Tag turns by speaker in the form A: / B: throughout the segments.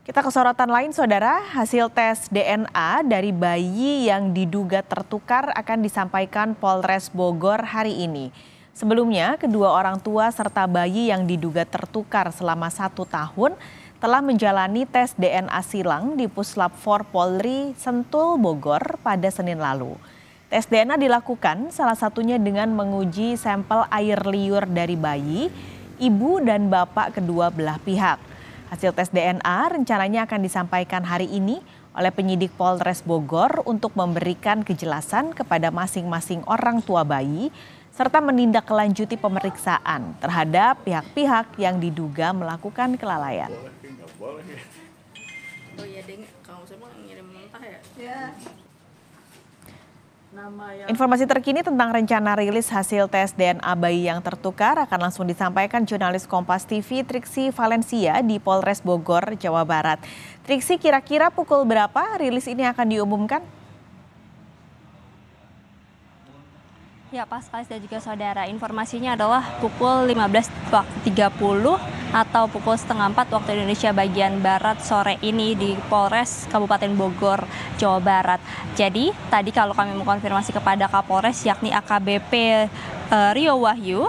A: Kita ke sorotan lain, Saudara. Hasil tes DNA dari bayi yang diduga tertukar akan disampaikan Polres Bogor hari ini. Sebelumnya, kedua orang tua serta bayi yang diduga tertukar selama 1 tahun telah menjalani tes DNA silang di Puslap 4 Polri Sentul Bogor pada Senin lalu. Tes DNA dilakukan salah satunya dengan menguji sampel air liur dari bayi, ibu dan bapak kedua belah pihak. Hasil tes DNA rencananya akan disampaikan hari ini oleh penyidik Polres Bogor untuk memberikan kejelasan kepada masing-masing orang tua bayi serta menindaklanjuti pemeriksaan terhadap pihak-pihak yang diduga melakukan kelalaian.
B: Oh iya, Deng, kamu semua ngirim mentah ya?
C: Ya.
A: Informasi terkini tentang rencana rilis hasil tes DNA bayi yang tertukar akan langsung disampaikan jurnalis Kompas TV Triksi Valencia di Polres Bogor, Jawa Barat. Triksi, kira-kira pukul berapa rilis ini akan diumumkan?
C: Ya, Pascalis dan juga saudara, informasinya adalah pukul 15.30 atau pukul setengah 4 waktu Indonesia bagian Barat sore ini di Polres Kabupaten Bogor, Jawa Barat. Jadi tadi kalau kami mengkonfirmasi kepada Kapolres yakni AKBP Rio Wahyu,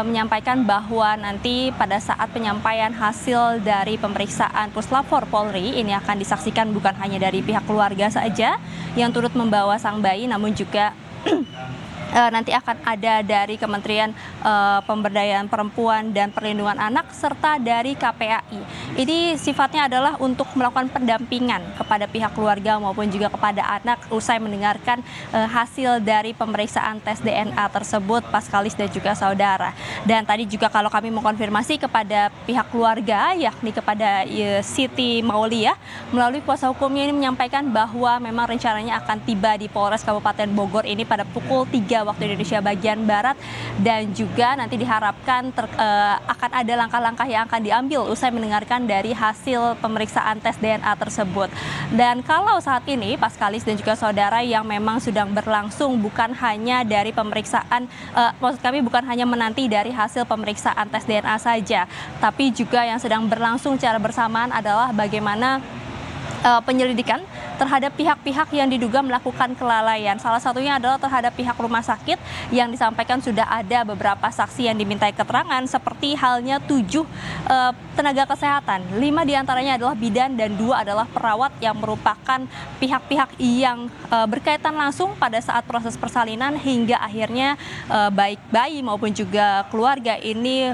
C: menyampaikan bahwa nanti pada saat penyampaian hasil dari pemeriksaan Puslap 4 Polri ini akan disaksikan bukan hanya dari pihak keluarga saja yang turut membawa sang bayi, namun juga nanti akan ada dari Kementerian Pemberdayaan Perempuan dan Perlindungan Anak serta dari KPAI. Ini sifatnya adalah untuk melakukan pendampingan kepada pihak keluarga maupun juga kepada anak usai mendengarkan hasil dari pemeriksaan tes DNA tersebut, Pascalis dan juga saudara. Dan tadi juga kalau kami mengkonfirmasi kepada pihak keluarga yakni kepada Siti Mauliah melalui kuasa hukumnya ini menyampaikan bahwa memang rencananya akan tiba di Polres Kabupaten Bogor ini pada pukul 3 waktu Indonesia bagian Barat, dan juga nanti diharapkan akan ada langkah-langkah yang akan diambil usai mendengarkan dari hasil pemeriksaan tes DNA tersebut. Dan kalau saat ini Pascalis dan juga saudara yang memang sedang berlangsung bukan hanya dari pemeriksaan, maksud kami bukan hanya menanti dari hasil pemeriksaan tes DNA saja, tapi juga yang sedang berlangsung secara bersamaan adalah bagaimana penyelidikan terhadap pihak-pihak yang diduga melakukan kelalaian. Salah satunya adalah terhadap pihak rumah sakit yang disampaikan sudah ada beberapa saksi yang dimintai keterangan seperti halnya 7 tenaga kesehatan. 5 diantaranya adalah bidan dan 2 adalah perawat yang merupakan pihak-pihak yang berkaitan langsung pada saat proses persalinan hingga akhirnya baik bayi maupun juga keluarga ini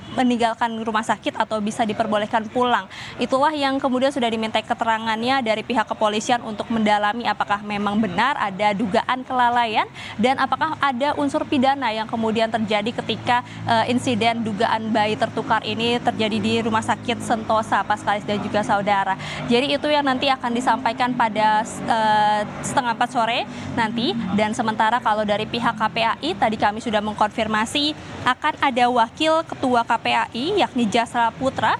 C: meninggalkan rumah sakit atau bisa diperbolehkan pulang. Itulah yang kemudian sudah dimintai keterangannya dari pihak kepolisian untuk mendalami apakah memang benar ada dugaan kelalaian dan apakah ada unsur pidana yang kemudian terjadi ketika insiden dugaan bayi tertukar ini terjadi di Rumah Sakit Sentosa, Pascalis dan juga saudara. Jadi itu yang nanti akan disampaikan pada setengah 4 sore nanti. Dan sementara kalau dari pihak KPAI tadi kami sudah mengkonfirmasi akan ada wakil ketua KPAI yakni Jasra Putra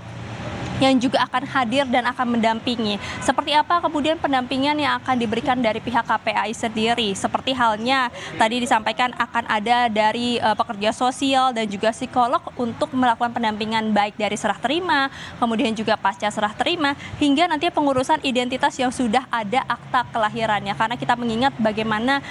C: yang juga akan hadir dan akan mendampingi. Seperti apa kemudian pendampingan yang akan diberikan dari pihak KPAI sendiri? Seperti halnya tadi disampaikan akan ada dari pekerja sosial dan juga psikolog untuk melakukan pendampingan baik dari serah terima, kemudian juga pasca serah terima, hingga nanti pengurusan identitas yang sudah ada akta kelahirannya. Karena kita mengingat bagaimana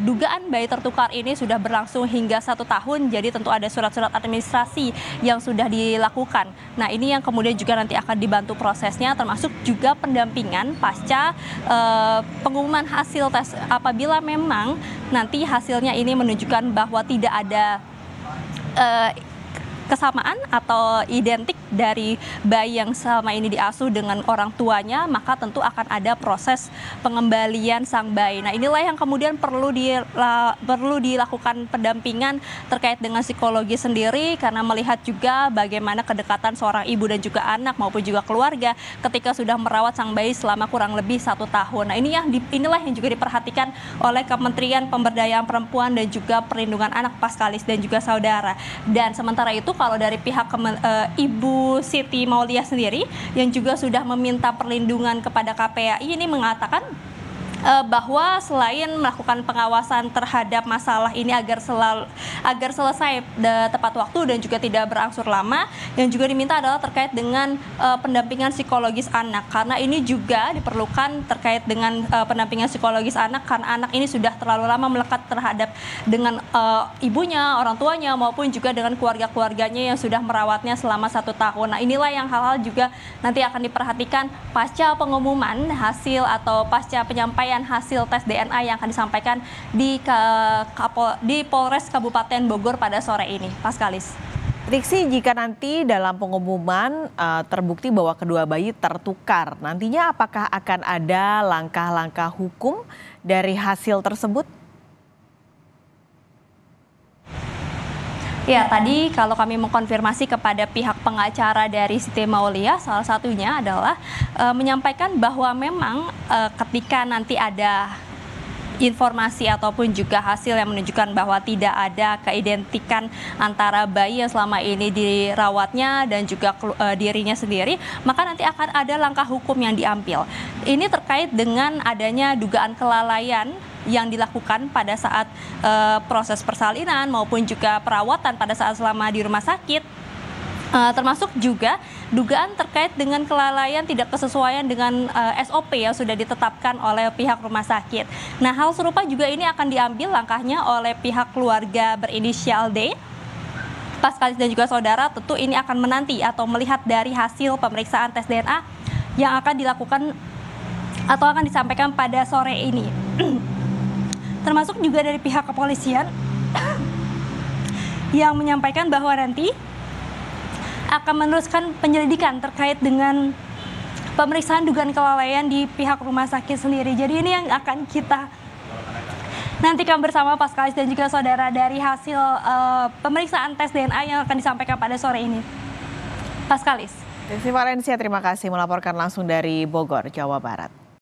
C: dugaan bayi tertukar ini sudah berlangsung hingga 1 tahun, jadi tentu ada surat-surat administrasi yang sudah dilakukan. Nah, ini yang kemudian juga nanti akan dibantu prosesnya, termasuk juga pendampingan pasca pengumuman hasil tes apabila memang nanti hasilnya ini menunjukkan bahwa tidak ada kesamaan atau identik dari bayi yang selama ini diasuh dengan orang tuanya, maka tentu akan ada proses pengembalian sang bayi. Nah, inilah yang kemudian perlu dilakukan pendampingan terkait dengan psikologi sendiri, karena melihat juga bagaimana kedekatan seorang ibu dan juga anak maupun juga keluarga ketika sudah merawat sang bayi selama kurang lebih 1 tahun. Nah, inilah yang juga diperhatikan oleh Kementerian Pemberdayaan Perempuan dan juga Perlindungan Anak, Pascalis dan juga saudara. Dan sementara itu kalau dari pihak Ibu Siti Mauliah sendiri yang juga sudah meminta perlindungan kepada KPAI ini mengatakan bahwa selain melakukan pengawasan terhadap masalah ini agar selesai tepat waktu dan juga tidak berangsur lama, yang juga diminta adalah terkait dengan pendampingan psikologis anak, karena ini juga diperlukan terkait dengan pendampingan psikologis anak karena anak ini sudah terlalu lama melekat terhadap dengan ibunya, orang tuanya maupun juga dengan keluarga-keluarganya yang sudah merawatnya selama 1 tahun. Nah, inilah yang hal-hal juga nanti akan diperhatikan pasca pengumuman hasil atau pasca penyampaian hasil tes DNA yang akan disampaikan di Polres Kabupaten Bogor pada sore ini. Paskalis.
A: Triksi, jika nanti dalam pengumuman terbukti bahwa kedua bayi tertukar, nantinya apakah akan ada langkah-langkah hukum dari hasil tersebut?
C: Ya, tadi kalau kami mengkonfirmasi kepada pihak pengacara dari Siti Maulia, salah satunya adalah menyampaikan bahwa memang ketika nanti ada informasi ataupun juga hasil yang menunjukkan bahwa tidak ada keidentikan antara bayi yang selama ini dirawatnya dan juga dirinya sendiri, maka nanti akan ada langkah hukum yang diambil. Ini terkait dengan adanya dugaan kelalaian yang dilakukan pada saat proses persalinan maupun juga perawatan pada saat selama di rumah sakit, termasuk juga dugaan terkait dengan kelalaian tidak kesesuaian dengan SOP yang sudah ditetapkan oleh pihak rumah sakit. Nah, hal serupa juga ini akan diambil langkahnya oleh pihak keluarga berinisial D. Paskalis dan juga saudara tentu ini akan menanti atau melihat dari hasil pemeriksaan tes DNA yang akan dilakukan atau akan disampaikan pada sore ini. Termasuk juga dari pihak kepolisian yang menyampaikan bahwa nanti akan meneruskan penyelidikan terkait dengan pemeriksaan dugaan kelalaian di pihak rumah sakit sendiri. Jadi ini yang akan kita nantikan bersama Paskalis dan juga saudara dari hasil pemeriksaan tes DNA yang akan disampaikan pada sore ini. Paskalis.
A: Desi Valencia, terima kasih melaporkan langsung dari Bogor, Jawa Barat.